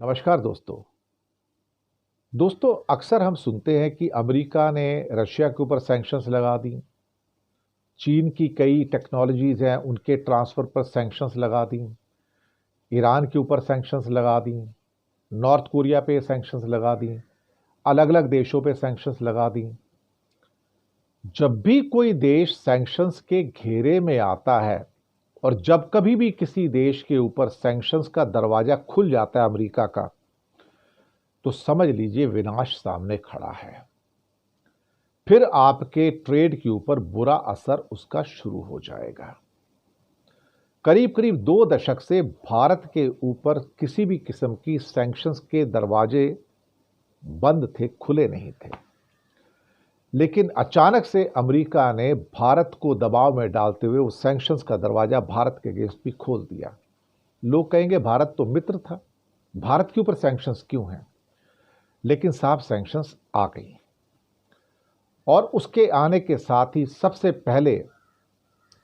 नमस्कार दोस्तों अक्सर हम सुनते हैं कि अमेरिका ने रशिया के ऊपर सैंक्शंस लगा दी। चीन की कई टेक्नोलॉजीज हैं उनके ट्रांसफ़र पर सैंक्शंस लगा दी। ईरान के ऊपर सैंक्शंस लगा दी। नॉर्थ कोरिया पे सैंक्शंस लगा दी। अलग अलग देशों पे सैंक्शंस लगा दी। जब भी कोई देश सैंक्शंस के घेरे में आता है और जब कभी भी किसी देश के ऊपर सैंक्शंस का दरवाजा खुल जाता है अमेरिका का, तो समझ लीजिए विनाश सामने खड़ा है। फिर आपके ट्रेड के ऊपर बुरा असर उसका शुरू हो जाएगा। करीब करीब 2 दशक से भारत के ऊपर किसी भी किस्म की सैंक्शंस के दरवाजे बंद थे, खुले नहीं थे। लेकिन अचानक से अमेरिका ने भारत को दबाव में डालते हुए उस सैंक्शंस का दरवाजा भारत के अगेंस्ट भी खोल दिया। लोग कहेंगे भारत तो मित्र था, भारत के ऊपर सैंक्शंस क्यों हैं? लेकिन साहब सैंक्शंस आ गई और उसके आने के साथ ही सबसे पहले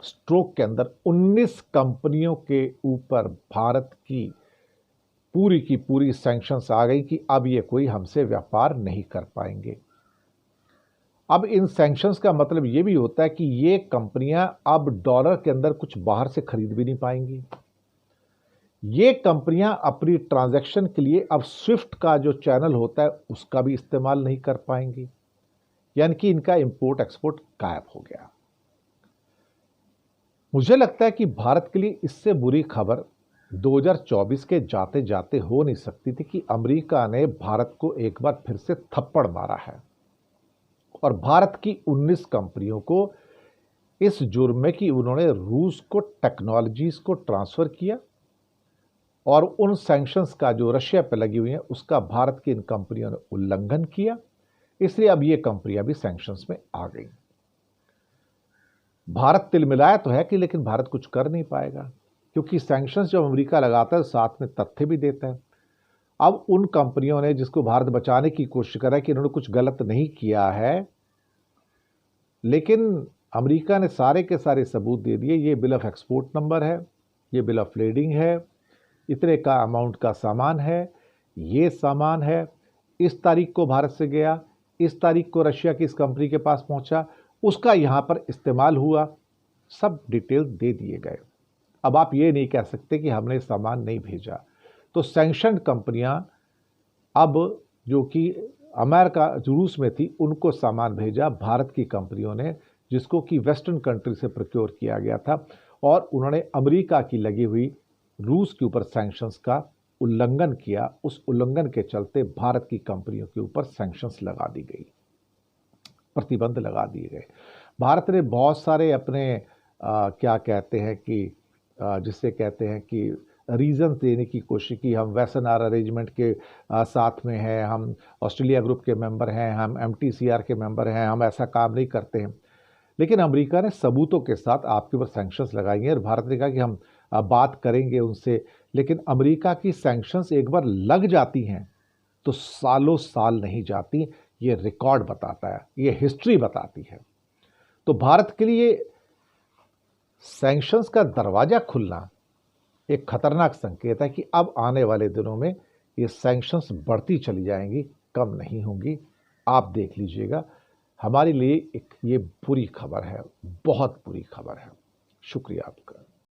स्ट्रोक के अंदर 19 कंपनियों के ऊपर भारत की पूरी सैंक्शंस आ गई कि अब ये कोई हमसे व्यापार नहीं कर पाएंगे। अब इन सैंक्शंस का मतलब ये भी होता है कि ये कंपनियां अब डॉलर के अंदर कुछ बाहर से खरीद भी नहीं पाएंगी। ये कंपनियां अपनी ट्रांजैक्शन के लिए अब स्विफ्ट का जो चैनल होता है उसका भी इस्तेमाल नहीं कर पाएंगी, यानी कि इनका इंपोर्ट एक्सपोर्ट गायब हो गया। मुझे लगता है कि भारत के लिए इससे बुरी खबर 2024 के जाते जाते हो नहीं सकती थी कि अमेरिका ने भारत को एक बार फिर से थप्पड़ मारा है और भारत की 19 कंपनियों को इस जुर्म में कि उन्होंने रूस को टेक्नोलॉजीज को ट्रांसफर किया और उन सैंक्शंस का जो रशिया पर लगी हुई है उसका भारत की इन कंपनियों ने उल्लंघन किया। इसलिए अब ये कंपनियां भी सैंक्शंस में आ गई। भारत तिलमिलाया तो है कि लेकिन भारत कुछ कर नहीं पाएगा, क्योंकि सैंक्शंस जब अमेरिका लगाता है साथ में तथ्य भी देता है। अब उन कंपनियों ने जिसको भारत बचाने की कोशिश करा कि इन्होंने कुछ गलत नहीं किया है, लेकिन अमेरिका ने सारे के सारे सबूत दे दिए। ये बिल ऑफ एक्सपोर्ट नंबर है, ये बिल ऑफ लेडिंग है, इतने का अमाउंट का सामान है, ये सामान है, इस तारीख को भारत से गया, इस तारीख को रशिया की इस कंपनी के पास पहुंचा, उसका यहां पर इस्तेमाल हुआ, सब डिटेल दे दिए गए। अब आप ये नहीं कह सकते कि हमने सामान नहीं भेजा। तो सैंक्शन कंपनियां अब जो कि अमेरिका रूस में थी उनको सामान भेजा भारत की कंपनियों ने, जिसको कि वेस्टर्न कंट्री से प्रोक्योर किया गया था, और उन्होंने अमेरिका की लगी हुई रूस के ऊपर सैंक्शंस का उल्लंघन किया। उस उल्लंघन के चलते भारत की कंपनियों के ऊपर सैंक्शंस लगा दी गई, प्रतिबंध लगा दिए गए। भारत ने बहुत सारे अपने क्या कहते हैं कि जिससे कहते हैं कि रीजन देने की कोशिश की। हम वेस्टर्न आर अरेंजमेंट के साथ में हैं, हम ऑस्ट्रेलिया ग्रुप के मेंबर हैं, हम MTCR के मेंबर हैं, हम ऐसा काम नहीं करते हैं। लेकिन अमेरिका ने सबूतों के साथ आपके ऊपर सैंक्शंस लगाई हैं और भारत ने कहा कि हम बात करेंगे उनसे। लेकिन अमेरिका की सैंक्शंस एक बार लग जाती हैं तो सालों साल नहीं जाती। ये रिकॉर्ड बताता है, ये हिस्ट्री बताती है। तो भारत के लिए सैंक्शंस का दरवाजा खुलना एक खतरनाक संकेत है कि अब आने वाले दिनों में ये सैंक्शंस बढ़ती चली जाएंगी, कम नहीं होंगी। आप देख लीजिएगा, हमारे लिए एक ये बुरी खबर है, बहुत बुरी खबर है। शुक्रिया आपका।